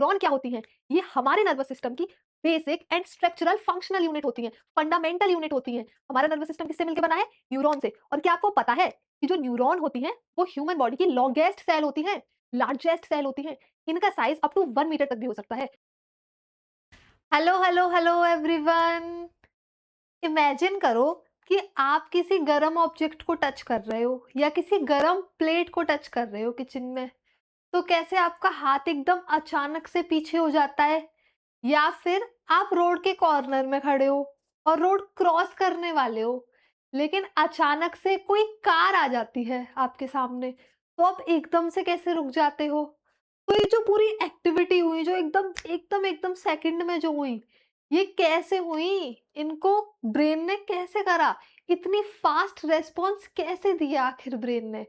Neuron क्या होती हैं? ये हमारे नर्वस सिस्टम की basic and structural functional unit होती हैं, फंडामेंटल यूनिट होती हैं। हमारा नर्वस सिस्टम किससे मिलकर बना है? न्यूरॉन से। और क्या आपको पता है कि जो न्यूरॉन होती हैं वो ह्यूमन बॉडी की लॉन्गेस्ट सेल होती हैं, लार्जेस्ट सेल होती हैं। इनका साइज अप टू 1 मीटर तक भी हो सकता है। Hello hello hello everyone. Imagine करो कि आप किसी गरम ऑब्जेक्ट को टच कर रहे हो या किसी गरम प्लेट को टच कर रहे हो किचन में। तो कैसे आपका हाथ एकदम अचानक से पीछे हो जाता है, या फिर आप रोड के कॉर्नर में खड़े हो और रोड क्रॉस करने वाले हो, लेकिन अचानक से कोई कार आ जाती है आपके सामने, तो आप एकदम से कैसे रुक जाते हो। तो ये जो पूरी एक्टिविटी हुई, जो एकदम एकदम एकदम सेकंड में जो हुई, ये कैसे हुई? इनको ब्रेन ने कैसे करा? इतनी फास्ट रेस्पॉन्स कैसे दिया आखिर ब्रेन ने?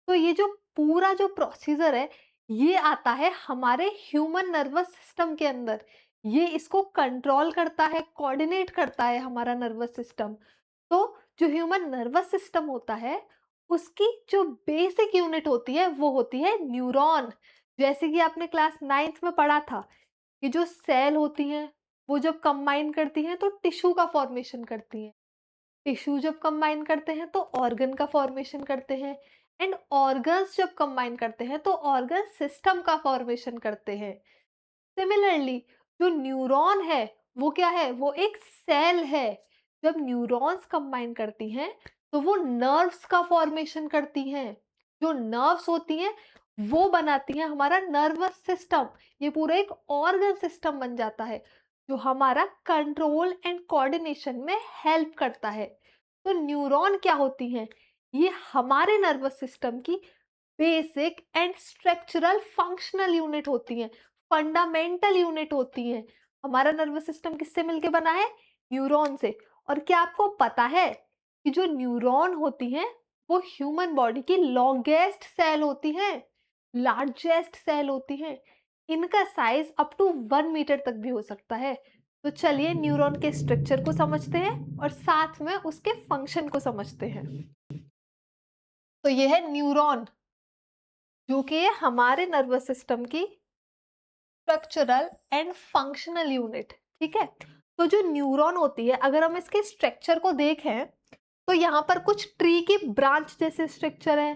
तो ये जो पूरा जो प्रोसीजर है, ये आता है हमारे ह्यूमन नर्वस सिस्टम के अंदर। ये इसको कंट्रोल करता है, कोऑर्डिनेट करता है हमारा नर्वस सिस्टम। तो जो ह्यूमन नर्वस सिस्टम होता है, उसकी जो बेसिक यूनिट होती है वो होती है न्यूरॉन। जैसे कि आपने क्लास 9th में पढ़ा था कि जो सेल होती हैं, वो जब कंबाइन करती हैं तो टिश्यू का फॉर्मेशन करती हैं। टिश्यू जब कंबाइन करते हैं तो ऑर्गन का फॉर्मेशन करते हैं, एंड ऑर्गन्स जब कंबाइन करते हैं तो ऑर्गन सिस्टम का फॉर्मेशन करते हैं। सिमिलरली जो न्यूरॉन है, वो क्या है? वो एक सेल है। जब न्यूरॉन्स कंबाइन करती हैं तो वो नर्व्स का फॉर्मेशन करती हैं। जो नर्व्स होती हैं वो बनाती हैं हमारा नर्वस सिस्टम। ये पूरा एक ऑर्गन सिस्टम बन जाता है जो हमारा कंट्रोल एंड कोऑर्डिनेशन में हेल्प करता है। तो न्यूरॉन क्या होती हैं? ये हमारे नर्वस सिस्टम की basic and structural functional unit होती हैं, फंडामेंटल यूनिट होती हैं। हमारा नर्वस सिस्टम किससे मिलके बना है? न्यूरॉन से। और क्या आपको पता है कि जो न्यूरॉन होती हैं वो ह्यूमन बॉडी की लॉन्गेस्ट सेल होती हैं, लार्जेस्ट सेल होती हैं। इनका साइज अप टू 1 मीटर तक भी हो सकता है। तो चलिए न्यूरॉन के स्ट्रक्चर को समझते हैं और साथ में उसके फंक्शन को समझते हैं। तो ये है न्यूरॉन, जो कि है हमारे नर्वस सिस्टम की स्ट्रक्चरल एंड फंक्शनल यूनिट। ठीक है। तो जो न्यूरॉन होती है, अगर हम इसके स्ट्रक्चर को देखें तो यहाँ पर कुछ ट्री की ब्रांच जैसे स्ट्रक्चर है।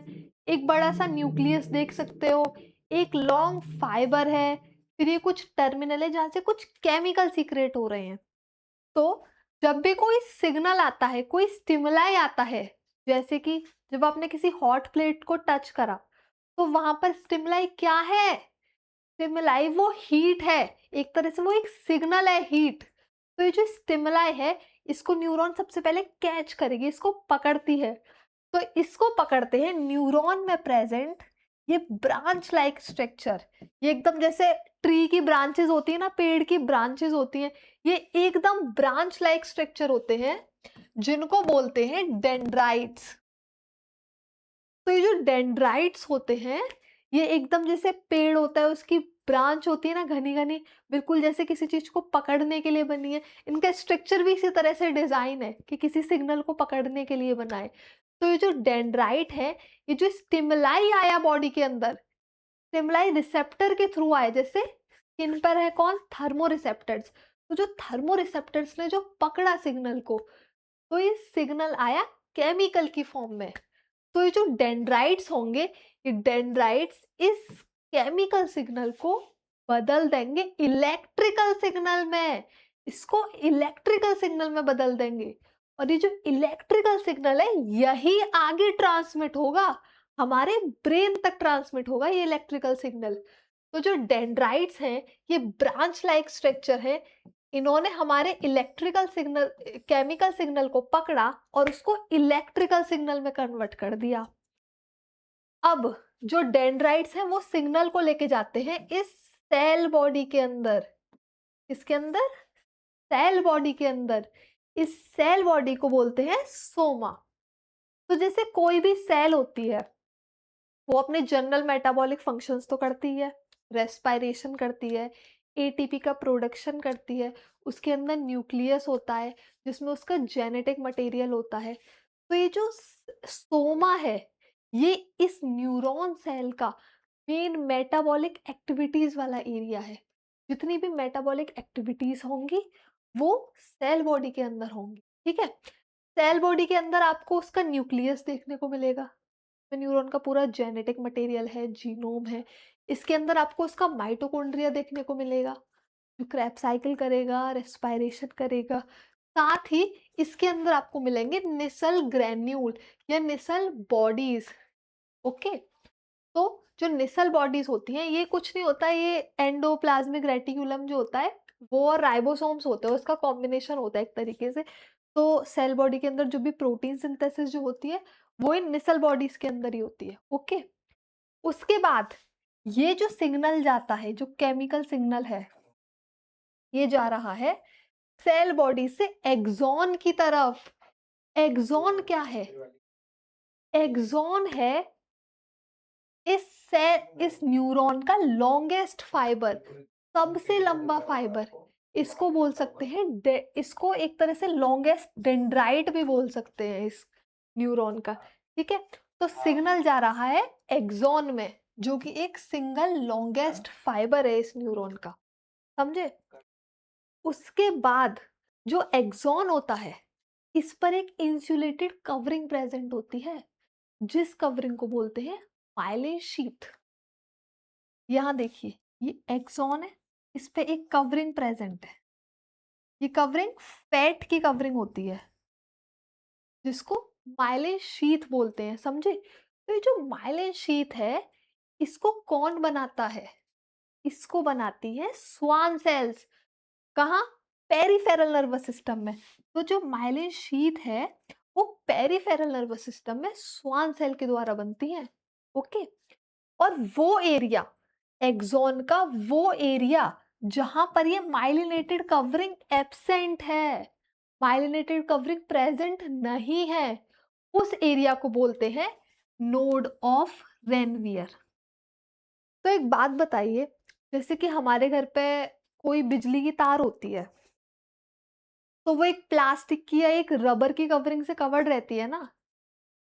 एक बड़ा सा न्यूक्लियस देख सकते हो, एक लॉन्ग फाइबर है, फिर ये कुछ टर्मिनल है जहां से कुछ केमिकल सीक्रेट हो रहे हैं। तो जब भी कोई सिग्नल आता है, कोई स्टिमुलाई आता है, जैसे कि जब आपने किसी हॉट प्लेट को टच करा, तो वहां पर स्टिमुलाई क्या है? स्टिमुलाई वो हीट है। एक तरह से वो एक सिग्नल है, हीट। तो ये जो स्टिमुलाई है, इसको न्यूरॉन सबसे पहले कैच करेगी, इसको पकड़ती है। तो इसको पकड़ते हैं न्यूरॉन में प्रेजेंट ये ब्रांच लाइक स्ट्रक्चर। ये एकदम जैसे ट्री की ब्रांचेस होती है ना, पेड़ की ब्रांचेस होती हैं, ये एकदम ब्रांच लाइक स्ट्रक्चर होते हैं, जिनको बोलते हैं डेंड्राइट्स। तो ये जो डेंड्राइट्स होते हैं, ये एकदम जैसे पेड़ होता है, उसकी ब्रांच होती है ना घनी घनी, बिल्कुल जैसे किसी चीज को पकड़ने के लिए बनी है। इनका स्ट्रक्चर भी इसी तरह से डिजाइन है कि किसी सिग्नल को पकड़ने के लिए बना है। तो ये जो डेंड्राइट है, ये जो स्टिमुलाई आया बॉडी के अंदर, स्टिमुलाई रिसेप्टर के थ्रू आए। जैसे स्किन पर है कौन? Thermo receptors. तो जो थर्मो रिसेप्टर्स ने जो पकड़ा सिग्नल को, तो ये सिग्नल आया केमिकल की फॉर्म में। तो ये जो डेंड्राइट्स होंगे, ये डेंड्राइट्स इस केमिकल सिग्नल को बदल देंगे इलेक्ट्रिकल सिग्नल में। इसको इलेक्ट्रिकल सिग्नल में बदल देंगे, और ये जो इलेक्ट्रिकल सिग्नल है, यही आगे ट्रांसमिट होगा, हमारे ब्रेन तक ट्रांसमिट होगा ये इलेक्ट्रिकल सिग्नल। तो जो डेंड्राइट्स हैं, ये ब्रांच लाइक स्ट्रक्चर है। इन्होंने हमारे इलेक्ट्रिकल सिग्नल, केमिकल सिग्नल को पकड़ा और उसको इलेक्ट्रिकल सिग्नल में कन्वर्ट कर दिया। अब जो डेंड्राइट्स हैं वो सिग्नल को लेके जाते हैं इस सेल बॉडी के अंदर। इसके अंदर, सेल बॉडी के अंदर, इस सेल बॉडी को बोलते हैं सोमा। तो जैसे कोई भी सेल होती है, वो अपने जनरल मेटाबॉलिक फंक्शंस तो करती है, रेस्पिरेशन करती है, एटीपी का प्रोडक्शन करती है, उसके अंदर न्यूक्लियस होता है जिसमें उसका जेनेटिक मटेरियल होता है। तो ये जो सोमा है, ये इस न्यूरॉन सेल का मेन मेटाबॉलिक एक्टिविटीज वाला एरिया है। जितनी भी मेटाबॉलिक एक्टिविटीज होंगी वो सेल बॉडी के अंदर होंगी, ठीक है। सेल बॉडी के अंदर आपको उसका न्यूक्लियस देखने को मिलेगा, न्यूरॉन का पूरा जेनेटिक मटेरियल है, जीनोम है। इसके अंदर आपको उसका माइटोकॉन्ड्रिया देखने को मिलेगा जो क्रैप साइकिल करेगा, रेस्पिरेशन करेगा। साथ ही इसके अंदर आपको मिलेंगे निसल ग्रैन्यूल या निसल बॉडीज। ओके, तो जो निसल बॉडीज होती हैं ये कुछ नहीं होता है, ये एंडोप्लाज्मिक रेटिकुलम जो होता है वो और राइबोसोम्स होते हैं, उसका कॉम्बिनेशन होता है एक तरीके से। तो सेल बॉडी के अंदर जो भी प्रोटीन सिंथेसिस जो होती है वो इन निसल बॉडीज के अंदर ही होती है। ओके, उसके बाद ये जो सिग्नल जाता है, जो केमिकल सिग्नल है, ये जा रहा है सेल बॉडी से एक्सॉन की तरफ। एक्सॉन क्या है? एक्सॉन है इस न्यूरॉन का लॉन्गेस्ट फाइबर, सबसे लंबा फाइबर। इसको बोल सकते हैं इसको एक तरह से लॉन्गेस्ट डेंड्राइट भी बोल सकते हैं इस न्यूरॉन का, ठीक है। तो सिग्नल जा रहा है एक्सॉन में, जो कि एक सिंगल लॉन्गेस्ट फाइबर है इस न्यूरॉन का, समझे। उसके बाद जो एक्सॉन होता है इस पर एक इंसुलेटेड कवरिंग प्रेजेंट होती है, जिस कवरिंग को बोलते हैं माइलिन शीथ। यहाँ देखिए ये एक्सॉन है, इस पे एक कवरिंग प्रेजेंट है। ये कवरिंग फैट की कवरिंग होती है जिसको माइलिन शीथ बोलते हैं, समझे। तो ये जो माइलिन शीथ है इसको कौन बनाता है? इसको बनाती है स्वान सेल्स। कहाँ? पेरिफेरल नर्वस सिस्टम में। तो जो माइलिन शीथ है वो पेरिफेरल नर्वस सिस्टम में स्वान सेल के द्वारा बनती है। ओके, और वो एरिया एक्सॉन का, वो एरिया जहां पर ये माइलिनेटेड कवरिंग एब्सेंट है, माइलिनेटेड कवरिंग प्रेजेंट नहीं है, उस एरिया को बोलते हैं नोड ऑफ रेनवियर। तो एक बात बताइए, जैसे कि हमारे घर पे कोई बिजली की तार होती है तो वो एक प्लास्टिक की या एक रबर की कवरिंग से कवर्ड रहती है ना।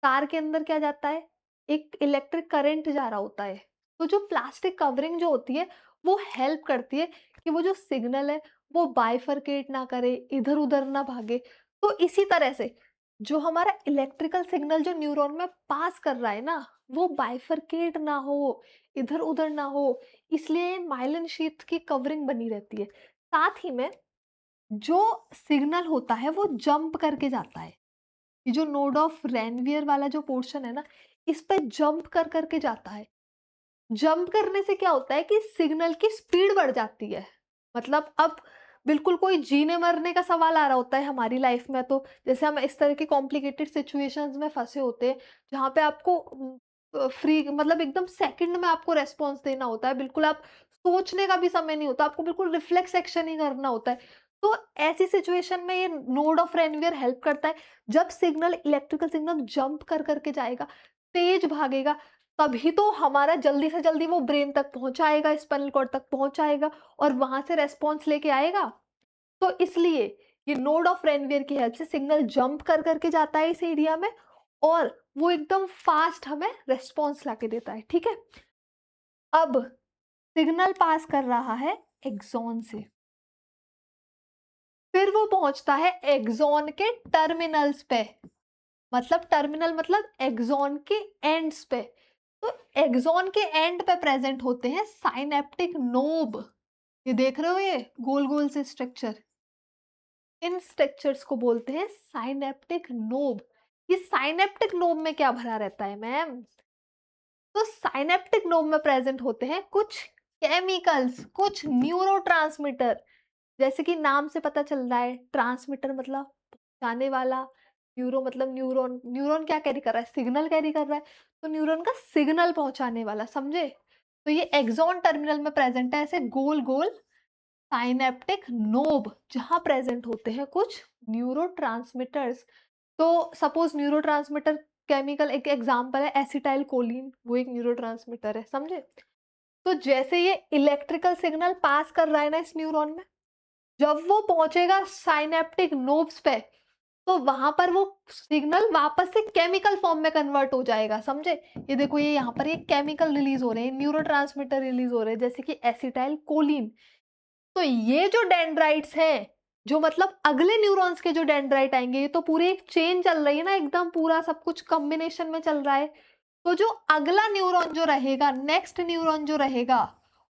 तार के अंदर क्या जाता है? एक इलेक्ट्रिक करंट जा रहा होता है। तो जो प्लास्टिक कवरिंग जो होती है वो हेल्प करती है कि वो जो सिग्नल है वो बाइफरकेट ना करे, इधर उधर ना भागे। तो इसी तरह से जो हमारा इलेक्ट्रिकल सिग्नल जो न्यूरॉन में पास कर रहा है ना, वो बाइफरकेट ना हो, इधर उधर ना हो, इसलिए माइलिन शीथ की कवरिंग बनी रहती है। साथ ही में जो सिग्नल होता है वो जंप करके जाता है। ये जो नोड ऑफ रेनवियर वाला जो पोर्शन है ना, इस पे जंप कर करके जाता है। जंप करने से क्या होता है कि सिग्नल की स्पीड बढ़ जाती है। मतलब अब बिल्कुल कोई जीने मरने का सवाल आ रहा होता है हमारी लाइफ में, तो जैसे हम इस तरह की कॉम्प्लिकेटेड सिचुएशंस में फंसे होते हैं जहाँ पे आपको फ्री मतलब एकदम सेकंड में आपको रेस्पॉन्स देना होता है, बिल्कुल आप सोचने का भी समय नहीं होता, आपको बिल्कुल रिफ्लेक्स एक्शन ही करना होता है। तो ऐसी सिचुएशन में ये नोड ऑफ रेनवियर हेल्प करता है। जब सिग्नल, इलेक्ट्रिकल सिग्नल जंप कर करके जाएगा, तेज भागेगा, तभी तो हमारा जल्दी से जल्दी वो ब्रेन तक पहुंचाएगा, स्पाइनल कॉर्ड तक पहुंचाएगा और वहां से रेस्पॉन्स लेके आएगा। तो इसलिए ये नोड ऑफ रेनवियर की हेल्प से सिग्नल जंप कर करके जाता है इस एरिया में और वो एकदम फास्ट हमें रेस्पॉन्स लाके देता है, ठीक है। अब सिग्नल पास कर रहा है एक्सॉन से, फिर वो पहुंचता है एक्सॉन के टर्मिनल्स पे। मतलब टर्मिनल मतलब एक्सॉन के एंड्स पे। तो एक्सॉन के एंड पे प्रेजेंट होते हैं साइनेप्टिक नोब। ये देख रहे हो ये गोल गोल से स्ट्रक्चर, इन स्ट्रक्चर्स को बोलते हैं साइनेप्टिक नोब। ये साइनेप्टिक नोब में क्या भरा रहता है मैम? तो साइनेप्टिक नोब में प्रेजेंट होते हैं कुछ केमिकल्स, कुछ न्यूरोट्रांसमीटर। जैसे कि नाम से पता चल रहा है, ट्रांसमीटर मतलब जाने वाला, न्यूरो मतलब न्यूरॉन। न्यूरॉन क्या कैरी कर रहा है? सिग्नल कैरी कर रहा है। तो न्यूरॉन का सिग्नल पहुंचाने वाला, समझे। तो ये एक्सॉन टर्मिनल में प्रेजेंट है ऐसे गोल गोल साइनेप्टिक नोब, जहां प्रेजेंट होते हैं कुछ न्यूरोट्रांसमीटर्स। तो सपोज न्यूरोट्रांसमीटर केमिकल, एक एग्जांपल है एसिटाइल कोलिन, वो एक न्यूरोट्रांसमीटर है, समझे। तो जैसे ये इलेक्ट्रिकल सिग्नल पास कर रहा है ना इस न्यूरॉन में, जब वो पहुंचेगा साइनेप्टिक नोब्स पे तो वहां पर वो सिग्नल वापस से केमिकल फॉर्म में कन्वर्ट हो जाएगा, समझे। ये देखो ये यहाँ पर ये केमिकल रिलीज हो रहे हैं, न्यूरोट्रांसमीटर रिलीज हो रहे हैं, जैसे कि एसिटाइल कोलिन। तो ये जो डेंड्राइट्स हैं, जो मतलब अगले न्यूरॉन्स के जो डेंड्राइट आएंगे, ये तो पूरी एक चेन चल रही है ना, एकदम पूरा सब कुछ कॉम्बिनेशन में चल रहा है। तो जो अगला न्यूरॉन जो रहेगा, नेक्स्ट न्यूरॉन जो रहेगा,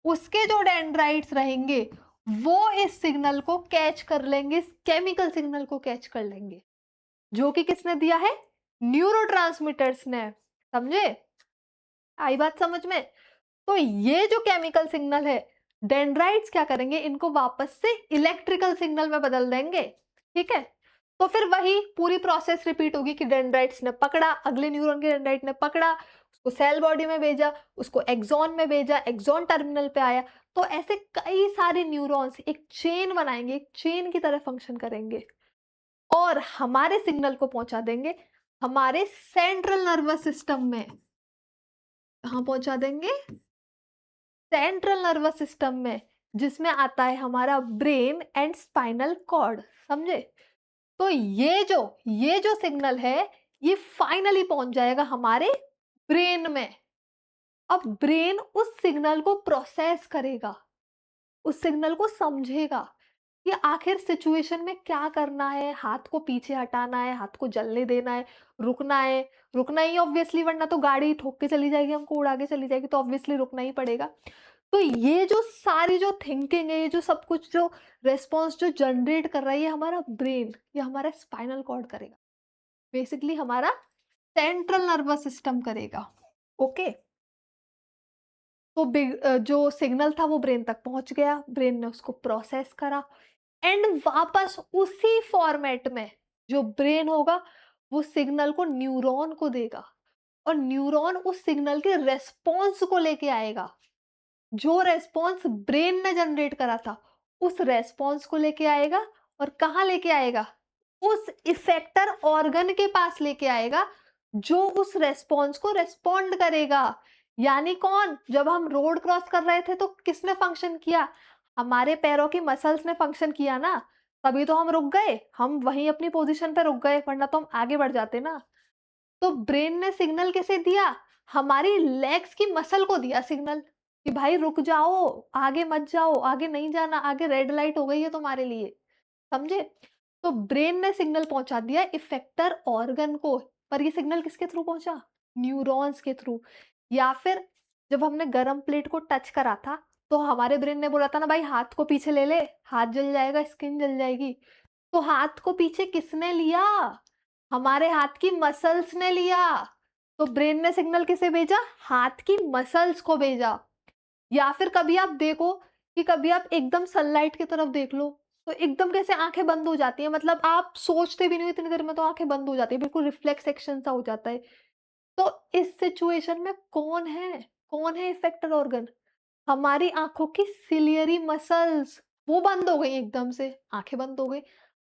उसके जो डेंड्राइट्स रहेंगे वो इस सिग्नल को कैच कर लेंगे, इस केमिकल सिग्नल को कैच कर लेंगे, जो कि किसने दिया है? न्यूरोट्रांसमीटर्स ने। समझे? आई बात समझ में? तो ये जो केमिकल सिग्नल है, डेंड्राइट्स क्या करेंगे, इनको वापस से इलेक्ट्रिकल सिग्नल में बदल देंगे। ठीक है? तो फिर वही पूरी प्रोसेस रिपीट होगी कि डेंड्राइट्स ने पकड़ा, अगले न्यूरॉन के डेंड्राइट ने पकड़ा, उसको सेल बॉडी में भेजा, उसको एक्सॉन में भेजा, एक्सॉन टर्मिनल पे आया। तो ऐसे कई सारे न्यूरॉन्स एक चेन बनाएंगे, एक चेन की तरह फंक्शन करेंगे और हमारे सिग्नल को पहुंचा देंगे हमारे सेंट्रल नर्वस सिस्टम में। कहां पहुंचा देंगे? सेंट्रल नर्वस सिस्टम में, जिसमें आता है हमारा ब्रेन एंड स्पाइनल कॉर्ड। समझे? तो ये जो सिग्नल है, ये फाइनली पहुंच जाएगा हमारे ब्रेन में। अब ब्रेन उस सिग्नल को प्रोसेस करेगा, उस सिग्नल को समझेगा कि आखिर सिचुएशन में क्या करना है, हाथ को पीछे हटाना है, हाथ को जलने देना है, रुकना ही ऑब्वियसली, वरना तो गाड़ी ठोक के चली जाएगी, हमको उड़ा के चली जाएगी, तो ऑब्वियसली रुकना ही पड़ेगा। तो ये जो सारी जो थिंकिंग है, ये जो सब कुछ जो रेस्पॉन्स जो जनरेट कर रहा है, ये हमारा ब्रेन, ये हमारा स्पाइनल कॉर्ड करेगा, बेसिकली हमारा सेंट्रल नर्वस सिस्टम करेगा। ओके? तो जो सिग्नल था वो ब्रेन तक पहुंच गया, ब्रेन ने उसको प्रोसेस करा एंड वापस उसी फॉर्मेट में जो ब्रेन होगा वो सिग्नल को न्यूरॉन को देगा और न्यूरॉन उस सिग्नल के रेस्पॉन्स को लेके आएगा। जो रेस्पॉन्स ब्रेन ने जनरेट करा था उस रेस्पॉन्स को लेके आएगा और कहाँ लेके आएगा? उस इफेक्टर ऑर्गन के पास लेके आएगा जो उस रेस्पॉन्स को रेस्पॉन्ड करेगा। यानी कौन? जब हम रोड क्रॉस कर रहे थे तो किसने फंक्शन किया? हमारे पैरों की मसल्स ने फंक्शन किया ना, तभी तो हम रुक गए, हम वहीं अपनी पोजीशन पे रुक गए, वरना तो हम आगे बढ़ जाते ना। तो ब्रेन ने सिग्नल कैसे दिया? हमारी लेग्स की मसल को दिया सिग्नल कि भाई रुक जाओ, आगे मत जाओ, आगे नहीं जाना, आगे रेड लाइट हो गई है तुम्हारे लिए। समझे? तो ब्रेन ने सिग्नल पहुंचा दिया इफेक्टर ऑर्गन को, पर ये सिग्नल किसके थ्रू पहुंचा? न्यूरॉन्स के थ्रू। या फिर जब हमने गरम प्लेट को टच करा था तो हमारे ब्रेन ने बोला था ना, भाई हाथ को पीछे ले ले, हाथ जल जाएगा, स्किन जल जाएगी। तो हाथ को पीछे किसने लिया? हमारे हाथ की मसल्स ने लिया। तो ब्रेन ने सिग्नल किसे भेजा? हाथ की मसल्स को भेजा। या फिर कभी आप देखो कि कभी आप एकदम सनलाइट की तरफ देख लो तो एकदम कैसे आंखें बंद हो जाती है, मतलब आप सोचते भी नहीं इतनी देर में तो आंखें बंद हो जाती है, बिल्कुल रिफ्लेक्स एक्शन सा हो जाता है। तो इस सिचुएशन में कौन है इफेक्टर ऑर्गन? हमारी आंखों की सिलियरी मसल्स, वो बंद हो गई एकदम से, आंखें बंद हो गई,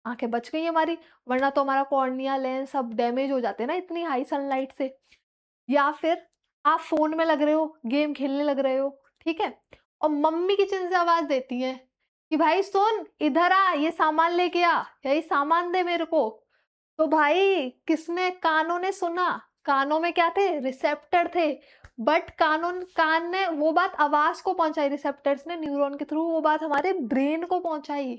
आंखें बच गई हमारी, वरना तो हमारा कॉर्निया लेंस सब डैमेज हो जाते हैं ना इतनी हाई सनलाइट से। या फिर आप फोन में लग रहे हो, गेम खेलने लग रहे हो, ठीक है, और मम्मी किचन से आवाज देती है कि भाई सुन इधर आ, ये सामान लेके आ, या ये सामान दे मेरे को। तो भाई किसने? कानों ने सुना। कानों में क्या थे? रिसेप्टर थे। बट कान ने वो बात आवाज को पहुंचाई, रिसेप्टर्स ने न्यूरॉन के थ्रू वो बात हमारे ब्रेन को पहुंचाई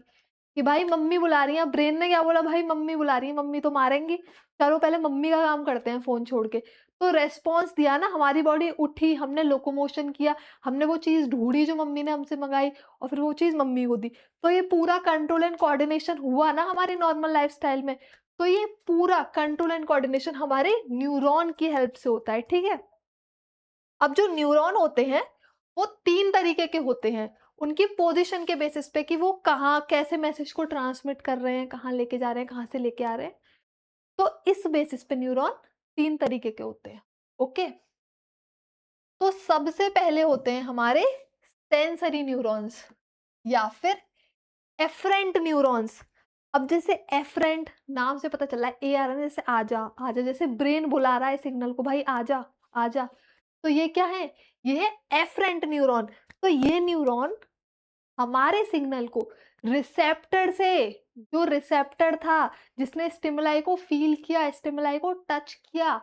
कि भाई मम्मी बुला रही है। ब्रेन ने क्या बोला? भाई मम्मी बुला रही है, मम्मी तो मारेंगी, चलो पहले मम्मी का काम करते हैं फोन छोड़ के। तो रेस्पॉन्स दिया ना, हमारी बॉडी उठी, हमने लोकोमोशन किया, हमने वो चीज ढूंढी जो मम्मी ने हमसे मंगाई और फिर वो चीज मम्मी को दी। तो ये पूरा कंट्रोल एंड कोऑर्डिनेशन हुआ ना हमारी नॉर्मल लाइफस्टाइल में। तो ये पूरा कंट्रोल एंड कोऑर्डिनेशन हमारे न्यूरॉन की हेल्प से होता है। ठीक है? अब जो न्यूरॉन होते हैं वो 3 तरीके के होते हैं, उनकी पोजीशन के बेसिस पे कि वो कहाँ कैसे मैसेज को ट्रांसमिट कर रहे हैं, कहाँ लेके जा रहे हैं, कहाँ से लेके आ रहे हैं। तो इस बेसिस पे न्यूरॉन 3 तरीके के होते हैं। ओके? तो सबसे पहले होते हैं हमारे सेंसरी न्यूरॉन्स या फिर एफरेंट न्यूरॉन्स। अब जैसे एफरेंट नाम से पता चल रहा है, ए आ रहा है जैसे आजा आजा, जैसे ब्रेन बुला रहा है सिग्नल को, भाई आजा आजा। तो ये क्या है? ये है एफरेंट न्यूरॉन। तो ये न्यूरॉन हमारे सिग्नल को रिसेप्टर से, जो रिसेप्टर था जिसने स्टिमुलाई को फील किया, स्टिमुलाई को टच किया,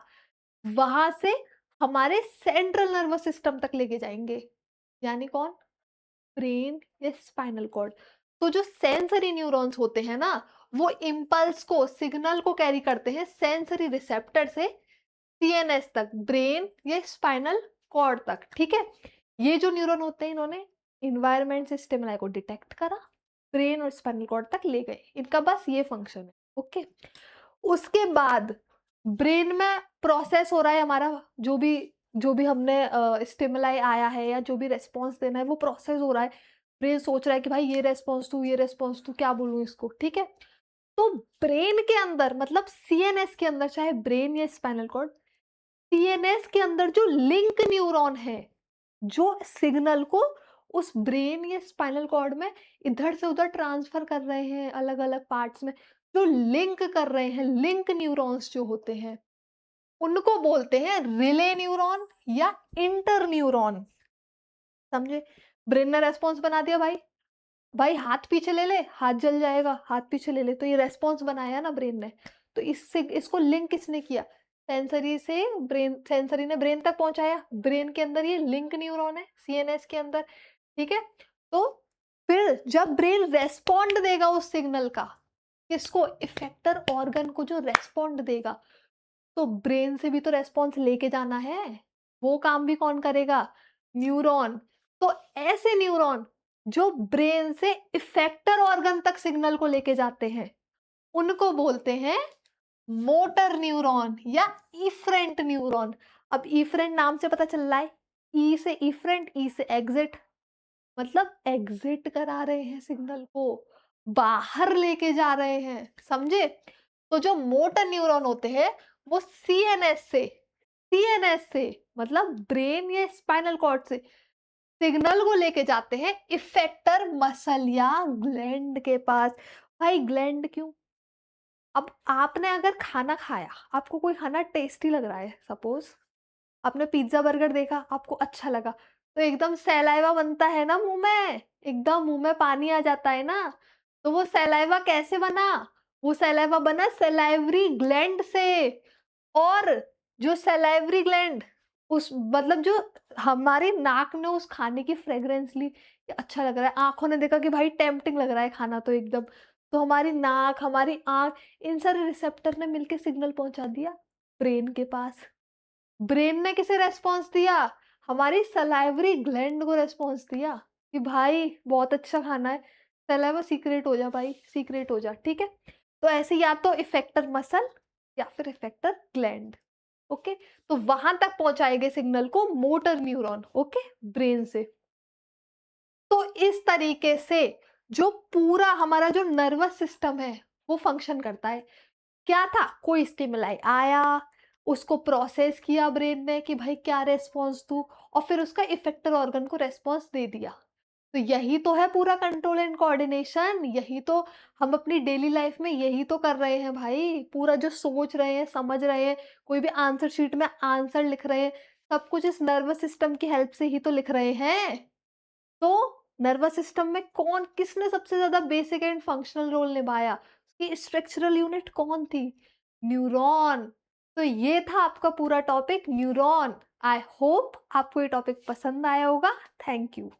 वहां से हमारे सेंट्रल नर्वस सिस्टम तक लेके जाएंगे। यानी कौन? ब्रेन या स्पाइनल कॉर्ड। तो जो सेंसरी न्यूरॉन्स होते हैं ना, वो इम्पल्स को, सिग्नल को कैरी करते हैं सेंसरी रिसेप्टर से सीएनएस तक, ब्रेन या स्पाइनल कॉर्ड तक। ठीक है, ये जो न्यूरॉन होते हैं, इन्होंने इन्वायरमेंट से स्टिमुलाई को डिटेक्ट करा, ब्रेन और स्पाइनल कॉर्ड तक ले गए। इनका बस ये फंक्शन है। ओके, उसके बाद ब्रेन में प्रोसेस हो रहा है हमारा, जो भी हमने स्टिमुलाई आया है या जो भी रेस्पॉन्स देना है वो प्रोसेस हो रहा है। ब्रेन सोच रहा है कि भाई ये रेस्पॉन्स दूं, ये रेस्पॉन्स दूं, क्या बोलूं इसको। ठीक है, तो ब्रेन के अंदर, मतलब सीएनएस के अंदर, चाहे ब्रेन या स्पाइनल कॉर्ड, सीएनएस के अंदर जो लिंक न्यूरॉन है, जो सिग्नल को उस ब्रेन या स्पाइनल कॉर्ड में इधर से उधर ट्रांसफर कर रहे हैं, अलग अलग पार्ट्स में जो लिंक कर रहे हैं, लिंक न्यूरॉन्स जो होते हैं, उनको बोलते हैं रिले न्यूरॉन या इंटर न्यूरॉन। समझे? ब्रेन ने रेस्पॉन्स बना दिया, भाई भाई हाथ पीछे ले ले, हाथ जल जाएगा, हाथ पीछे ले ले, तो ये रेस्पॉन्स बनाया ना ब्रेन ने। तो इससे इसको लिंक किसने किया? सेंसरी से ब्रेन, सेंसरी ने ब्रेन तक पहुंचाया। ब्रेन के अंदर ये लिंक न्यूरॉन है सीएनएस के अंदर। ठीक है, तो फिर जब ब्रेन रेस्पॉन्ड देगा उस सिग्नल का, किसको? इफेक्टर ऑर्गन को जो रेस्पॉन्ड देगा, तो ब्रेन से भी तो रेस्पॉन्स लेके जाना है। वो काम भी कौन करेगा? न्यूरॉन। तो ऐसे न्यूरॉन जो ब्रेन से इफेक्टर ऑर्गन तक सिग्नल को लेके जाते हैं, उनको बोलते हैं मोटर न्यूरॉन या इफरेंट न्यूरॉन। अब इफरेंट नाम से पता चल रहा है, ई से इफरेंट, ई से एग्जिट, मतलब एग्जिट करा रहे हैं सिग्नल को, बाहर लेके जा रहे हैं। समझे? तो जो मोटर न्यूरॉन होते हैं वो सीएनएस से मतलब ब्रेन या स्पाइनल कॉर्ड से सिग्नल को लेके जाते हैं इफेक्टर मसल या ग्लैंड के पास। भाई ग्लैंड क्यों? अब आपने अगर खाना खाया, आपको कोई खाना टेस्टी लग रहा है, सपोज आपने पिज्जा बर्गर देखा, आपको अच्छा लगा, तो एकदम सैलाइवा बनता है ना मुंह में, एकदम मुंह में पानी आ जाता है ना। तो वो सैलाइवा कैसे बना? वो सैलाइवा बना सैलाइवरी ग्लैंड से। और जो सैलाइवरी ग्लैंड, उस मतलब जो हमारी नाक ने उस खाने की फ्रेग्रेंस ली कि अच्छा लग रहा है, आंखों ने देखा कि भाई टेम्पटिंग लग रहा है खाना तो एकदम, तो हमारी नाक, हमारी आंख, इन सारे रिसेप्टर ने मिलके सिग्नल पहुंचा दिया ब्रेन के पास। ब्रेन ने किसे रेस्पॉन्स दिया? हमारी सलाइवरी ग्लैंड को रेस्पॉन्स दिया कि भाई बहुत अच्छा खाना है, सलाइवा सीक्रेट हो जा भाई, सीक्रेट हो जा। ठीक है, तो ऐसे या तो इफेक्टर मसल या फिर इफेक्टर ग्लैंड। ओके, तो वहां तक पहुंचाएंगे सिग्नल को मोटर न्यूरॉन, ओके, ब्रेन से। तो इस तरीके से जो पूरा हमारा जो नर्वस सिस्टम है वो फंक्शन करता है। क्या था? कोई स्टिमुलाई आया, उसको प्रोसेस किया ब्रेन ने कि भाई क्या रेस्पॉन्स दूं, और फिर उसका इफेक्टर ऑर्गन को रेस्पॉन्स दे दिया। तो यही तो है पूरा कंट्रोल एंड कोऑर्डिनेशन, यही तो हम अपनी डेली लाइफ में यही तो कर रहे हैं भाई। पूरा जो सोच रहे हैं, समझ रहे हैं, कोई भी आंसर शीट में आंसर लिख रहे हैं, सब कुछ इस नर्वस सिस्टम की हेल्प से ही तो लिख रहे हैं। तो नर्वस सिस्टम में कौन, किसने सबसे ज्यादा बेसिक एंड फंक्शनल रोल निभाया? उसकी स्ट्रक्चरल यूनिट कौन थी? न्यूरॉन। तो ये था आपका पूरा टॉपिक न्यूरॉन। आई होप आपको ये टॉपिक पसंद आया होगा। Thank you.